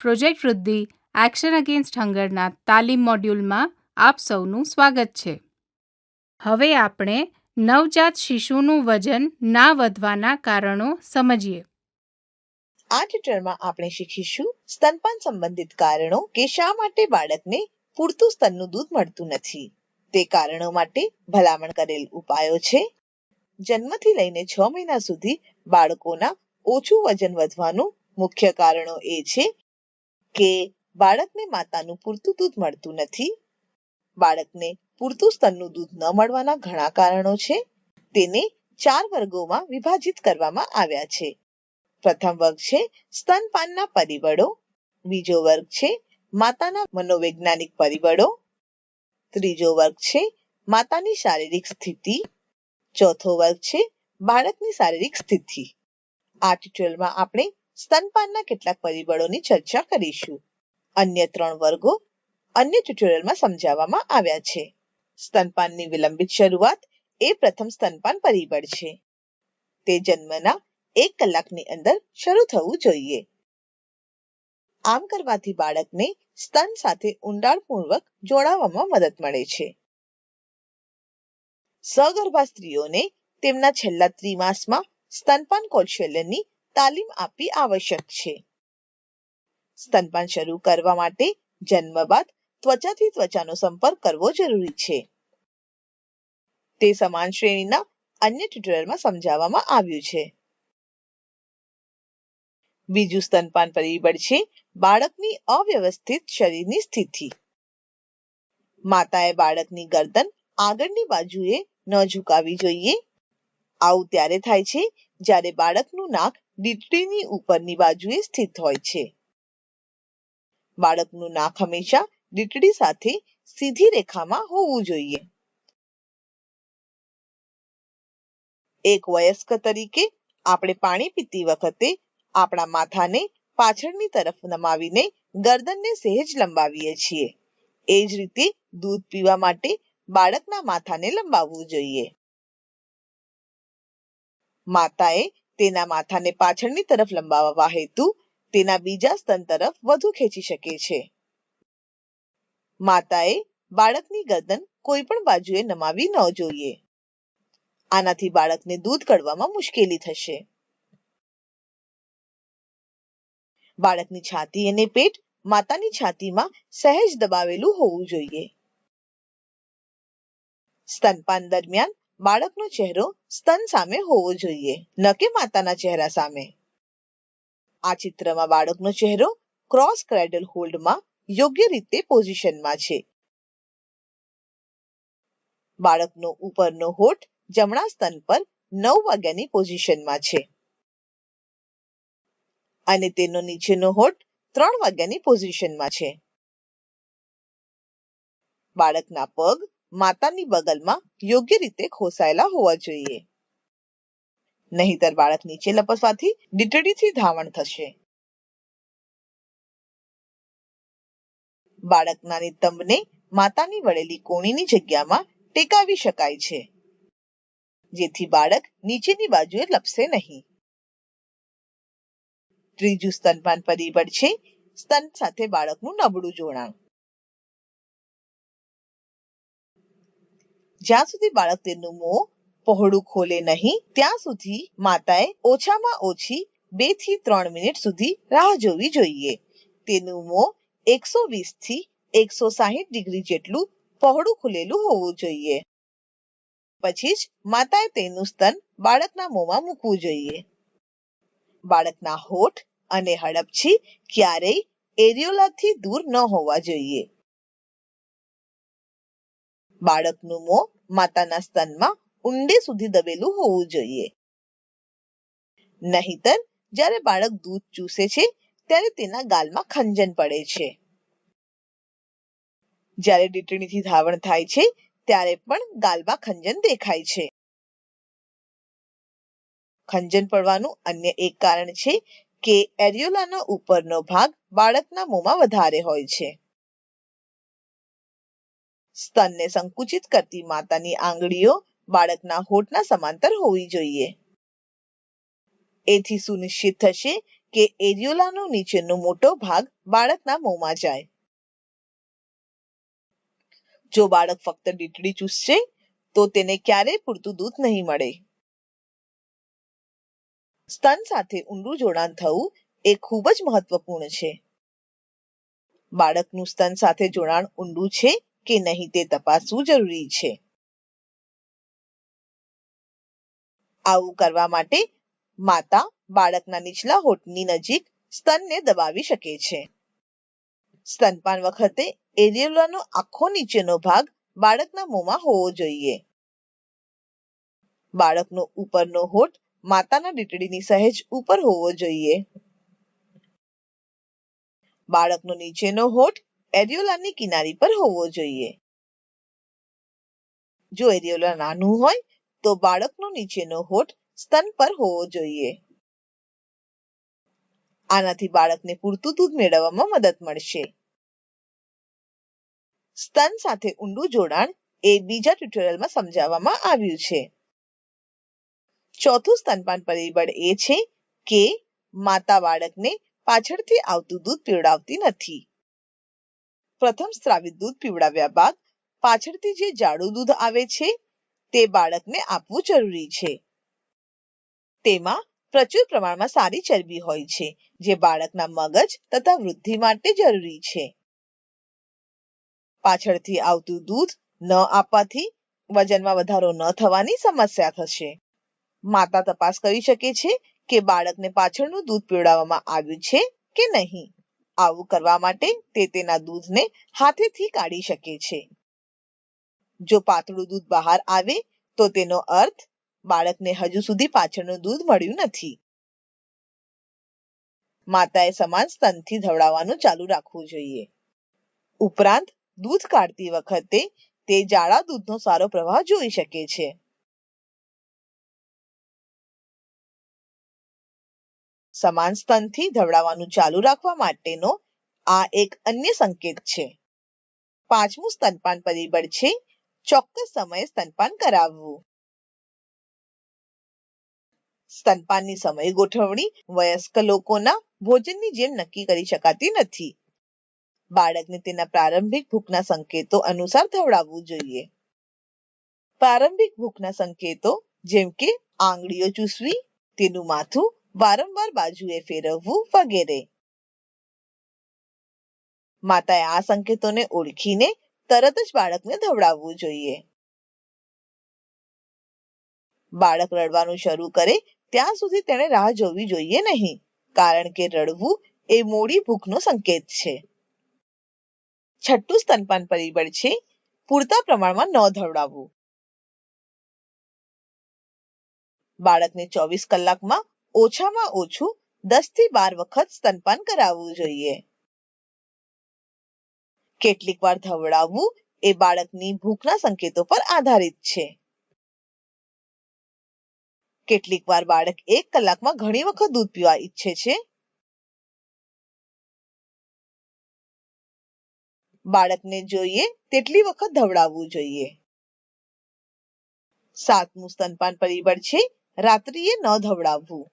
Project વૃદ્ધિ action against હંગરના તાલીમ મોડ્યુલમાં આપ સૌનું સ્વાગત છે. હવે આપણે નવજાત શિશુનું વજન ના વધવાના કારણો સમજીએ. આ ટ્યુટોરીયલમાં આપણે શીખીશું સ્તનપાન સંબંધિત કારણો કે શા માટે બાળકને પૂરતું સ્તનનું દૂધ મળતું નથી. તે કારણો માટે ભલામણ કરેલ ઉપાયો છે. જન્મથી લઈને 6 મહિના સુધી બાળકોના ઓછું વજન વધવાનું મુખ્ય કારણો એ છે કે બાળકને માતાનું પૂરતું દૂધ મળતું નથી. બાળકને પૂરતું સ્તનનું દૂધ ન મળવાના ઘણા કારણો છે. તેને 4 વર્ગોમાં વિભાજિત કરવામાં આવ્યા છે. પ્રથમ વર્ગ છે સ્તનપાનના પરિબળો, બીજો વર્ગ છે માતાના મનોવૈજ્ઞાનિક પરિબળો, ત્રીજો વર્ગ છે માતાની શારીરિક સ્થિતિ, ચોથો વર્ગ છે બાળકની શારીરિક સ્થિતિ. આ ટ્યુટોરીયલમાં આપણે સ્તનપાનના કેટલાક પરિબળોની ચર્ચા કરીશું. અન્ય 3 વર્ગો અન્ય ટ્યુટોરીયલમાં સમજાવવામાં આવ્યા છે. સ્તનપાનની વિલંબિત શરૂઆત એ પ્રથમ સ્તનપાન પરિબળ છે. તે જન્મના 1 કલાકની અંદર શરૂ થવું જોઈએ. આમ કરવાથી બાળકને સ્તન સાથે ઊંડાણપૂર્વક જોડાવામાં મદદ મળે છે. સગર્ભા સ્ત્રીઓને તેમના છેલ્લા ત્રિમાસમાં સ્તનપાન કૌશલ્યની તાલીમ આપવી આવશ્યક છે. સ્તનપાન શરૂ કરવા માટે જન્મ બાદ ત્વચાથી ત્વચાનો સંપર્ક કરવો જરૂરી છે. તે સમાન શ્રેણીના અન્ય ટ્યુટોરીયલમાં સમજાવવામાં આવ્યું છે. બીજું સ્તનપાન પરિબળ છે બાળકની અવ્યવસ્થિત શરીરની સ્થિતિ. માતાએ બાળકની ગરદન આગળની બાજુએ ન ઝુકાવવી જોઈએ. આવું ત્યારે થાય છે જ્યારે બાળકનું નાક ડીટડીની ઉપરની બાજુએ સ્થિત હોય છે. બાળકનું નાક હંમેશા ડીટડી સાથે સીધી રેખામાં હોવું જોઈએ. એક વયસ્ક તરીકે આપણે પાણી પીતી વખતે આપણા માથાને પાછળની તરફ નમાવીને ગરદનને સહેજ લંબાવીએ છીએ. એ જ રીતે દૂધ પીવા માટે બાળકના માથાને લંબાવવું જોઈએ. માતાએ તેના માથાને પાછળની તરફ લંબાવવા હેતુ તેના બીજા સ્તન તરફ વધુ ખેંચી શકે છે. માતાએ બાળકની ગરદન કોઈ પણ બાજુએ નમાવી ન જોઈએ. આનાથી બાળકને દૂધ કાઢવામાં મુશ્કેલી થશે. બાળકની છાતી અને પેટ માતાની છાતીમાં સહેજ દબાવેલું હોવું જોઈએ. સ્તનપાન દરમિયાન બાળકનો ચહેરો સ્તન સામે હોવો જોઈએ, ન કે માતાના ચહેરા સામે. આ ચિત્રમાં બાળકનો ચહેરો ક્રોસ ક્રેડલ હોલ્ડમાં યોગ્ય રીતે પોઝિશનમાં છે. બાળકનો ઉપરનો હોઠ જમણા સ્તન પર 9 વાગ્યાની પોઝિશનમાં છે અને તેનો નીચેનો હોઠ 3 વાગ્યાની પોઝિશનમાં છે. બાળકના પગ માતાની બગલમાં યોગ્ય રીતે ખોસાયેલા હોવા જોઈએ. નહીંતર બાળક નીચે લપસવાથી ડીટડીથી ધાવણ થશે. બાળકના નિતંબને માતાની વળેલી કોણીની જગ્યામાં ટેકાવી શકાય છે, જેથી બાળક નીચેની બાજુએ લપસે નહીં. ત્રીજું સ્તનપાન પરિબળ છે સ્તન સાથે બાળકનું નબળું જોડાણ. જ્યાં સુધી બાળક તેનું મોં પહોળું ખોલે નહીં, ત્યાં સુધી માતાએ ઓછામાં ઓછી 2 થી 3 મિનિટ સુધી રાહ જોવી જોઈએ. તેનું મોં 120 થી 160 ડિગ્રી જેટલું પહોળું ખુલેલું હોવું જોઈએ. પછી જ માતાએ તેનું સ્તન બાળકના મોંમાં મૂકવું જોઈએ. બાળકના હોઠ અને હડપચી ક્યારેય એરિયોલાથી દૂર ન હોવા જોઈએ. બાળકનું મોં માતાના સ્તનમાં ઊંડે સુધી દબેલું હોવું જોઈએ. નહીંતર જ્યારે બાળક દૂધ ચૂસે છે ત્યારે તેના ગાલમાં ખંજન પડે છે. જ્યારે ડીટડીથી ધાવણ થાય છે ત્યારે પણ ગાલમાં ખંજન દેખાય છે. ખંજન પડવાનું અન્ય એક કારણ છે કે એરિયોલાનો ઉપરનો ભાગ બાળકના મોંમાં વધારે હોય છે. સ્તનને સંકુચિત કરતી માતાની આંગળીઓ બાળકના હોઠના સમાંતર હોવી જોઈએ. એથી સુનિશ્ચિત થશે કે એરિયોલાનો નીચેનો મોટો ભાગ બાળકના મોંમાં જાય. જો બાળક ફક્ત ડીટડી ચૂસશે તો તેને ક્યારેય પૂરતું દૂધ નહીં મળે. સ્તન સાથે ઊંડું જોડાણ થવું એ ખૂબ જ મહત્વપૂર્ણ છે. બાળકનું સ્તન સાથે જોડાણ ઊંડું છે કે નહીં તે તપાસવું જરૂરી છે. આવું કરવા માટે માતા બાળકના નીચલા હોઠની નજીક સ્તનને દબાવી શકે છે. સ્તનપાન વખતે એરિયોલાનો આખો નીચેનો ભાગ બાળકના મોંમાં હોવો જોઈએ. બાળકનો ઉપરનો હોઠ માતાના ડીટડીની સહેજ ઉપર હોવો જોઈએ. બાળકનો નીચેનો હોઠ એરિયોલાની કિનારી પર હોવો જોઈએ. જો એરિયોલા નાનું હોય તો બાળકનો નીચેનો હોઠ સ્તન પર હોવો જોઈએ. આનાથી બાળકને પૂરતું દૂધ મેળવવામાં મદદ મળશે. સ્તન સાથે ઊંડું જોડાણ એ બીજા ટ્યુટોરિયલમાં સમજાવવામાં આવ્યું છે. ચોથું સ્તનપાન પરિબળ એ છે કે માતા બાળકને પાછળથી આવતું દૂધ પીવડાવતી નથી. પ્રથમ સ્રાવિત દૂધ પીવડાવ્યા બાદ પાછળથી જે જાડું દૂધ આવે છે તે બાળકને આપવું જરૂરી છે. તેમાં પ્રચુર પ્રમાણમાં સારી ચરબી હોય છે જે બાળકના મગજ તથા વૃદ્ધિ માટે જરૂરી છે. પાછળથી આવતું દૂધ ન આપવાથી વજનમાં વધારો ન થવાની સમસ્યા થશે. માતા તપાસ કરી શકે છે કે બાળકને પાછળનું દૂધ પીવડાવવામાં આવ્યું છે કે નહીં. આવું કરવા માટે તે તેના દૂધને હાથેથી કાઢી શકે છે. જો પાતળું દૂધ બહાર આવે તો તેનો અર્થ બાળકને હજુ સુધી પાછળનું દૂધ મળ્યું નથી. માતાએ સમાન સ્તનથી ધવડાવવાનું ચાલુ રાખવું જોઈએ. ઉપરાંત દૂધ કાઢતી વખતે તે જાડા દૂધનો સારો પ્રવાહ જોઈ શકે છે. સમાન સ્તનથી ધવડાવવાનું ચાલુ રાખવા માટેનો આ એક અન્ય સંકેત છે. પાંચમું સ્તનપાન પરિબળ છે ચોક્કસ સમયે સ્તનપાન કરાવવું. સ્તનપાનની સમય ગોઠવણી વયસ્ક લોકોના ભોજનની જેમ નક્કી કરી શકાતી નથી. બાળકને તેના પ્રારંભિક ભૂખના સંકેતો અનુસાર ધવડાવવું જોઈએ. પ્રારંભિક ભૂખના સંકેતો જેમ કે આંગળીઓ ચૂસવી, તેનું માથું વારંવાર બાજુએ ફેરવવું વગેરે. માતાએ આ સંકેતોને ઓળખીને તરત જ બાળકને ધવડાવવું જોઈએ. બાળક રડવાનું શરૂ કરે ત્યાં સુધી તેણે રાહ જોવી જોઈએ નહીં, કારણ કે રડવું એ મોડી ભૂખનો સંકેત છે. છઠ્ઠું સ્તનપાન પરિબળ છે પૂરતા પ્રમાણમાં ન ધવડાવવું. બાળકને 24 કલાકમાં ઓછામાં ઓછું 10 થી 12 વખત સ્તનપાન કરાવવું જોઈએ. કેટલીક વાર ધવડાવવું એ બાળકની ભૂખના સંકેતો પર આધારિત છે. કેટલીક વાર બાળક 1 કલાકમાં ઘણી વખત દૂધ પીવા ઈચ્છે છે. બાળકને જોઈએ તેટલી વખત ધવડાવવું જોઈએ. સાતમું સ્તનપાન પરિબળ છે રાત્રિએ ન ધવડાવવું.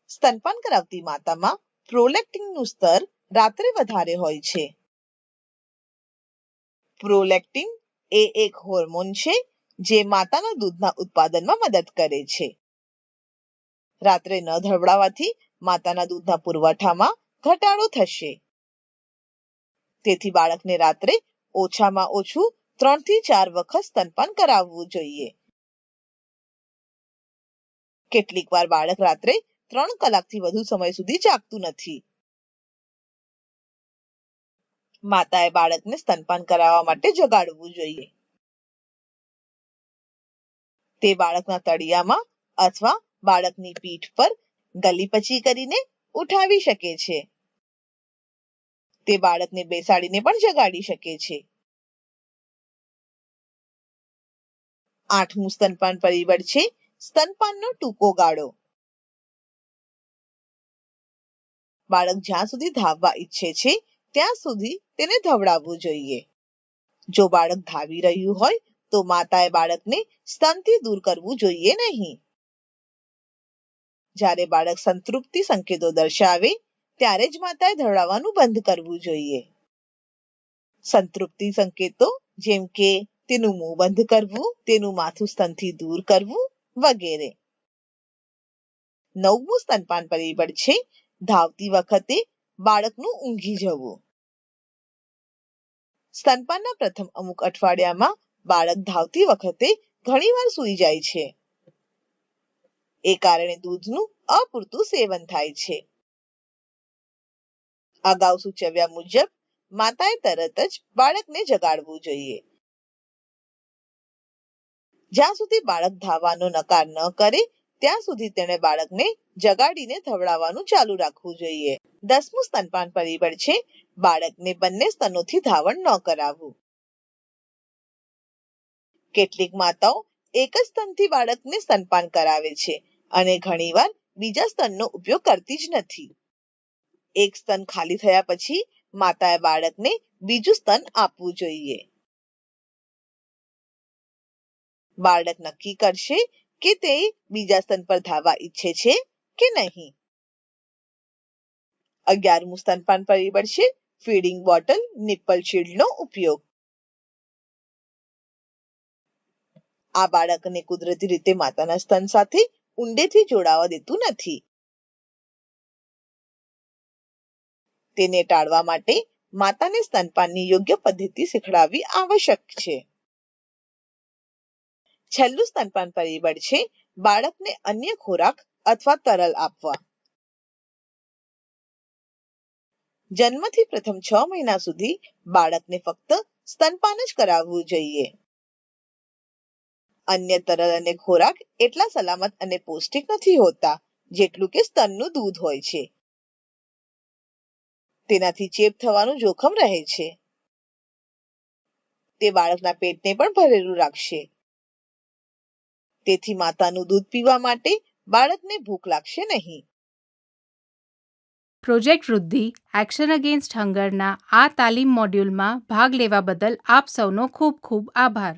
સ્તનપાન કરાવતી માતામાં પ્રોલેક્ટિનનું સ્તર રાત્રે વધારે હોય છે. પ્રોલેક્ટિન એ એક હોર્મોન છે જે માતાના દૂધના ઉત્પાદનમાં મદદ કરે છે. રાત્રે ન ધવડાવવાથી માતાના દૂધના પુરવઠામાં ઘટાડો થશે. તેથી બાળકને રાત્રે ઓછામાં ઓછું 3 થી 4 વખત સ્તનપાન કરાવવું જોઈએ. કેટલીક વાર બાળક રાત્રે 3 કલાકથી વધુ સમય સુધી જાગતું નથી. માતાએ બાળકને સ્તનપાન કરાવવા માટે જગાડવું જોઈએ. તે બાળકના તળિયામાં અથવા બાળકની પીઠ પર ગલીપચી કરીને ઉઠાવી શકે છે. તે બાળકને બેસાડીને પણ જગાડી શકે છે. આઠમું સ્તનપાન પરિબળ છે સ્તનપાનનો ટૂંકો ગાળો. બાળક જ્યાં સુધી ધાવવા ઈચ્છે છે ત્યાં સુધી તેને ધવડાવવું જોઈએ. જો બાળક ધાવી રહ્યું હોય તો માતાએ બાળકને સ્તનથી દૂર કરવું જોઈએ નહીં. જ્યારે બાળક સંતૃપ્તિ સંકેતો દર્શાવે ત્યારે જ માતાએ ધવડાવવાનું બંધ કરવું જોઈએ. સંતૃપ્તિ સંકેતો જેમ કે તેનું મોં બંધ કરવું, તેનું માથું સ્તનથી દૂર કરવું વગેરે. 9મું સ્તનપાન પરિબળ છે ધાવતી વખતે બાળકનું ઊંઘી જવું. સ્તનપાનના પ્રથમ અમુક અઠવાડિયામાં બાળક ધાવતી વખતે ઘણીવાર સૂઈ જાય છે. એ કારણે દૂધનું અપૂરતું સેવન થાય છે. અગાઉ સૂચવ્યા મુજબ માતાએ તરત જ બાળકને જગાડવું જોઈએ. જ્યાં સુધી બાળક ધાવવાનો નકાર ન કરે ત્યાં સુધી તેણે બાળકને જગાડીને ધવડાવવાનું ચાલુ રાખવું જોઈએ. 10મું સ્તનપાન પરિબળ છે બાળકને બંને સ્તનોથી ધાવણ ન કરાવવું. કેટલીક માતાઓ એક જ સ્તનથી બાળકને સ્તનપાન કરાવે છે અને ઘણીવાર બીજા સ્તનનો ઉપયોગ કરતી જ નથી. એક સ્તન ખાલી થયા પછી માતાએ બાળકને બીજું સ્તન આપવું જોઈએ. બાળક નક્કી કરશે કે તે બીજા સ્તન પર ધાવવા ઈચ્છે છે કે નહીં. 11મું સ્તનપાન પરિબળ છે ફીડિંગ બોટલ નિપ્પલ શીલ્ડનો ઉપયોગ. આ બાળકને કુદરતી રીતે માતાના સ્તન સાથે ઊંડેથી જોડાવા દેતું નથી. તેને ટાળવા માટે માતાને સ્તનપાનની યોગ્ય પદ્ધતિ શીખડાવવી આવશ્યક છે. છેલ્લું સ્તનપાન પરિબળ છે બાળકને અન્ય ખોરાક અથવા તરલ આપવા. જન્મથી પ્રથમ 6 મહિના સુધી બાળકને ફક્ત સ્તનપાન જ કરાવવું જોઈએ. અન્ય તરલ અને ખોરાક એટલા સલામત અને પૌષ્ટિક નથી હોતા જેટલું કે સ્તનનું દૂધ હોય છે. તેનાથી ચેપ થવાનું જોખમ રહે છે. તે બાળકના પેટને પણ ભરેલું રાખશે. તેથી માતાનું દૂધ પીવા માટે બાળકને ભૂખ લાગશે નહીં. પ્રોજેક્ટ વૃદ્ધિ એક્શન અગેન્સ્ટ હંગરના આ તાલીમ મોડ્યુલમાં ભાગ લેવા બદલ આપ સૌનો ખૂબ ખૂબ આભાર.